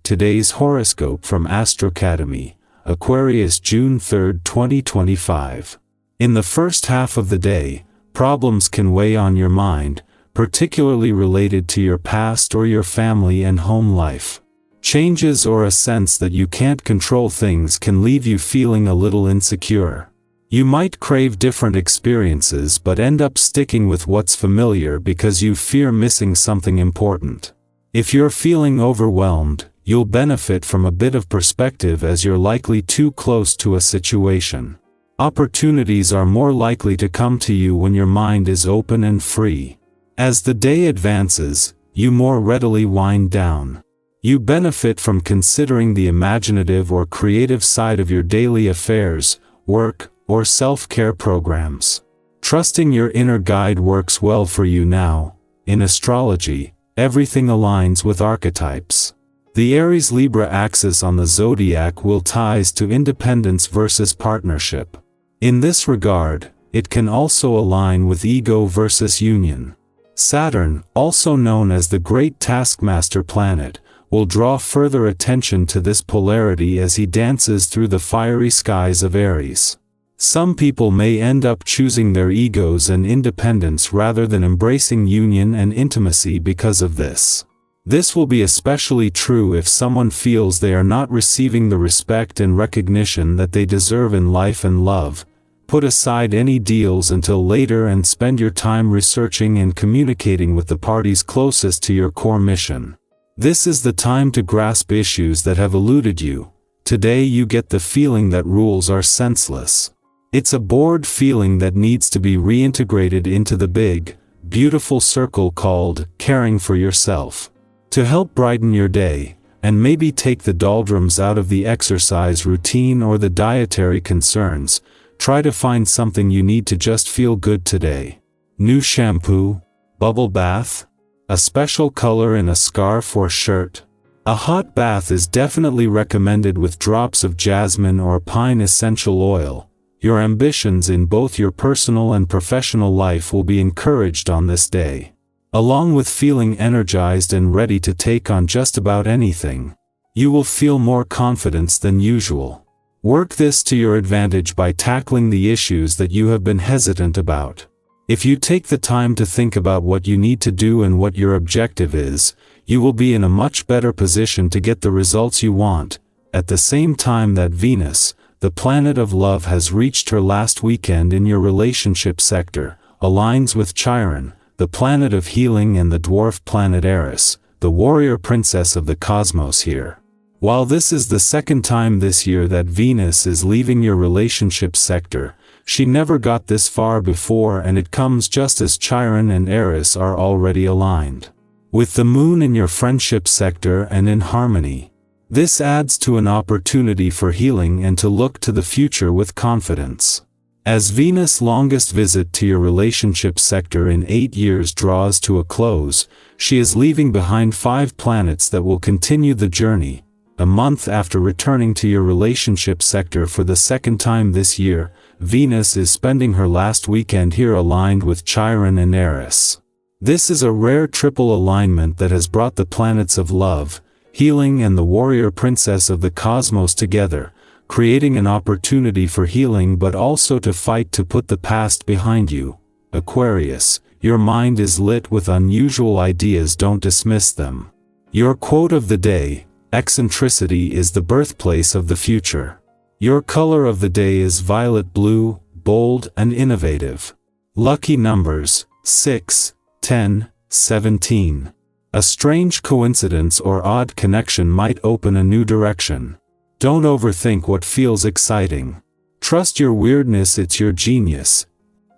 today's horoscope from 𝐀𝐬𝐿, Aquarius June 3, 2025. In the first half of the day, problems can weigh on your mind, particularly related to your past or your family and home life. Changes or a sense that you can't control things can leave you feeling a little insecure. You might crave different experiences but end up sticking with what's familiar because you fear missing something important. If you're feeling overwhelmed, you'll benefit from a bit of perspective as you're likely too close to a situation. Opportunities are more likely to come to you when your mind is open and free. As the day advances, you more readily wind down. You benefit from considering the imaginative or creative side of your daily affairs, work, or self-care programs. Trusting your inner guide works well for you now. In astrology, everything aligns with archetypes. The Aries-Libra axis on the zodiac will ties to independence versus partnership. In this regard, it can also align with ego versus union. Saturn, also known as the great taskmaster planet, will draw further attention to this polarity as he dances through the fiery skies of Aries. Some people may end up choosing their egos and independence rather than embracing union and intimacy because of this. This will be especially true if someone feels they are not receiving the respect and recognition that they deserve in life and love. Put aside any deals until later and spend your time researching and communicating with the parties closest to your core mission. This is the time to grasp issues that have eluded you. Today you get the feeling that rules are senseless. It's a bored feeling that needs to be reintegrated into the big, beautiful circle called caring for yourself. To help brighten your day, and maybe take the doldrums out of the exercise routine or the dietary concerns, try to find something you need to just feel good today. New shampoo, bubble bath, a special color in a scarf or shirt. A hot bath is definitely recommended with drops of jasmine or pine essential oil. Your ambitions in both your personal and professional life will be encouraged on this day. Along with feeling energized and ready to take on just about anything, you will feel more confidence than usual. Work this to your advantage by tackling the issues that you have been hesitant about. If you take the time to think about what you need to do and what your objective is, you will be in a much better position to get the results you want. At the same time that Venus, the planet of love, has reached her last weekend in your relationship sector, aligns with Chiron, the planet of healing, and the dwarf planet Eris, the warrior princess of the cosmos here. While this is the second time this year that Venus is leaving your relationship sector, she never got this far before, and it comes just as Chiron and Eris are already aligned with the moon in your friendship sector and in harmony. This adds to an opportunity for healing and to look to the future with confidence. As Venus' longest visit to your relationship sector in 8 years draws to a close, she is leaving behind 5 planets that will continue the journey. A month after returning to your relationship sector for the second time this year, Venus is spending her last weekend here aligned with Chiron and Eris. This is a rare triple alignment that has brought the planets of love, healing, and the warrior princess of the cosmos together, creating an opportunity for healing but also to fight to put the past behind you. Aquarius, your mind is lit with unusual ideas, don't dismiss them. Your quote of the day: eccentricity is the birthplace of the future. Your color of the day is violet blue, bold and innovative. Lucky numbers: 6, 10, 17. A strange coincidence or odd connection might open a new direction. Don't overthink what feels exciting. Trust your weirdness, it's your genius.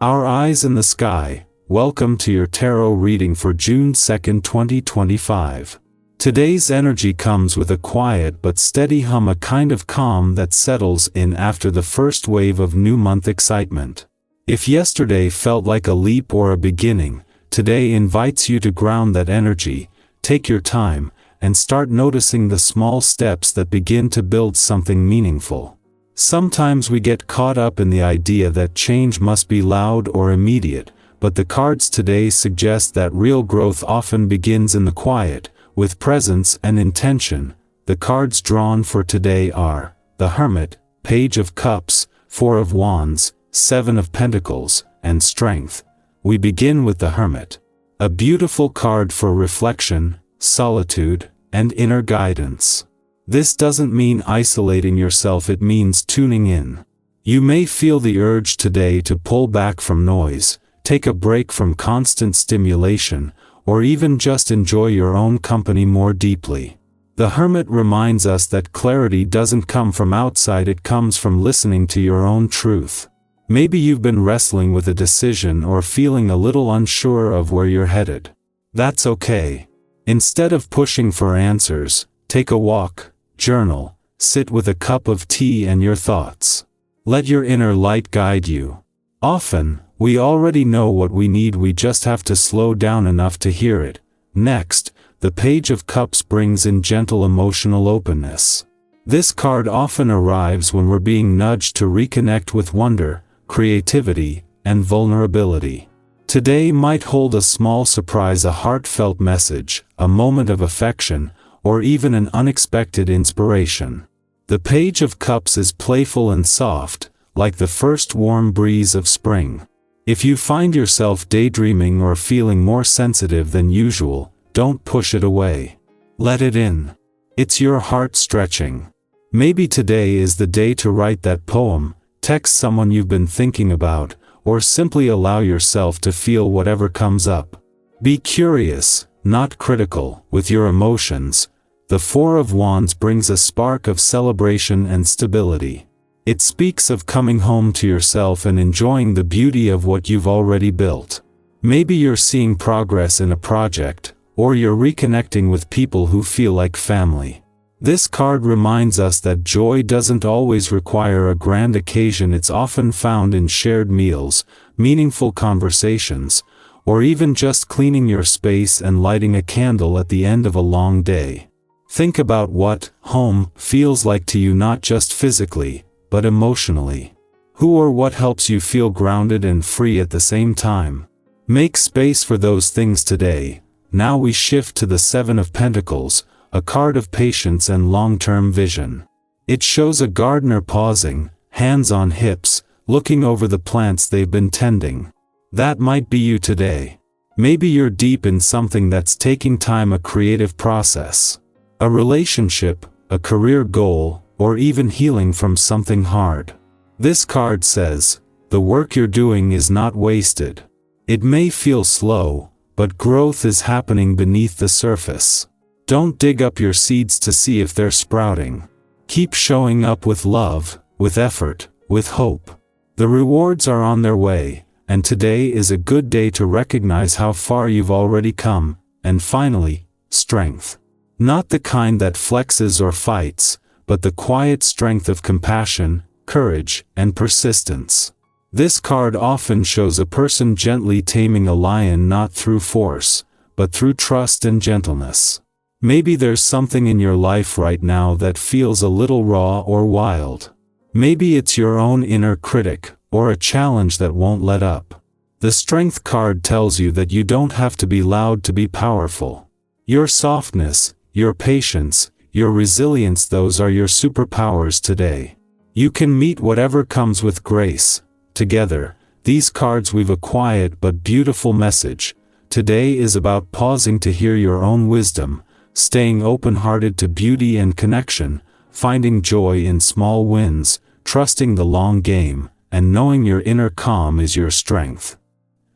Our eyes in the sky. Welcome to your tarot reading for June 2, 2025. Today's energy comes with a quiet but steady hum, a kind of calm that settles in after the first wave of new month excitement. If yesterday felt like a leap or a beginning, today invites you to ground that energy, take your time, and start noticing the small steps that begin to build something meaningful. Sometimes we get caught up in the idea that change must be loud or immediate, but the cards today suggest that real growth often begins in the quiet, with presence and intention. The cards drawn for today are the Hermit, Page of Cups, Four of Wands, Seven of Pentacles, and Strength. We begin with the Hermit. A beautiful card for reflection, solitude, and inner guidance. This doesn't mean isolating yourself, it means tuning in. You may feel the urge today to pull back from noise, take a break from constant stimulation, or even just enjoy your own company more deeply. The Hermit reminds us that clarity doesn't come from outside, it comes from listening to your own truth. Maybe you've been wrestling with a decision or feeling a little unsure of where you're headed. That's okay. Instead of pushing for answers, take a walk, journal, sit with a cup of tea and your thoughts. Let your inner light guide you. Often, we already know what we need, we just have to slow down enough to hear it. Next, the Page of Cups brings in gentle emotional openness. This card often arrives when we're being nudged to reconnect with wonder, creativity, and vulnerability. Today might hold a small surprise, a heartfelt message, a moment of affection, or even an unexpected inspiration. The Page of Cups is playful and soft, like the first warm breeze of spring. If you find yourself daydreaming or feeling more sensitive than usual, don't push it away. Let it in. It's your heart stretching. Maybe today is the day to write that poem, text someone you've been thinking about, or simply allow yourself to feel whatever comes up. Be curious, not critical, with your emotions. The Four of Wands brings a spark of celebration and stability. It speaks of coming home to yourself and enjoying the beauty of what you've already built. Maybe you're seeing progress in a project, or you're reconnecting with people who feel like family. This card reminds us that joy doesn't always require a grand occasion, it's often found in shared meals, meaningful conversations, or even just cleaning your space and lighting a candle at the end of a long day. Think about what home feels like to you, not just physically, but emotionally. Who or what helps you feel grounded and free at the same time? Make space for those things today. Now we shift to the Seven of Pentacles, a card of patience and long-term vision. It shows a gardener pausing, hands on hips, looking over the plants they've been tending. That might be you today. Maybe you're deep in something that's taking time, a creative process, a relationship, a career goal, or even healing from something hard. This card says, the work you're doing is not wasted. It may feel slow, but growth is happening beneath the surface. Don't dig up your seeds to see if they're sprouting. Keep showing up with love, with effort, with hope. The rewards are on their way, and today is a good day to recognize how far you've already come. And finally, strength. Not the kind that flexes or fights, but the quiet strength of compassion, courage, and persistence. This card often shows a person gently taming a lion, not through force, but through trust and gentleness. Maybe there's something in your life right now that feels a little raw or wild. Maybe it's your own inner critic, or a challenge that won't let up. The Strength card tells you that you don't have to be loud to be powerful. Your softness, your patience, your resilience, those are your superpowers today. You can meet whatever comes with grace. Together, these cards weave a quiet but beautiful message. Today is about pausing to hear your own wisdom, staying open-hearted to beauty and connection, finding joy in small wins, trusting the long game, and knowing your inner calm is your strength.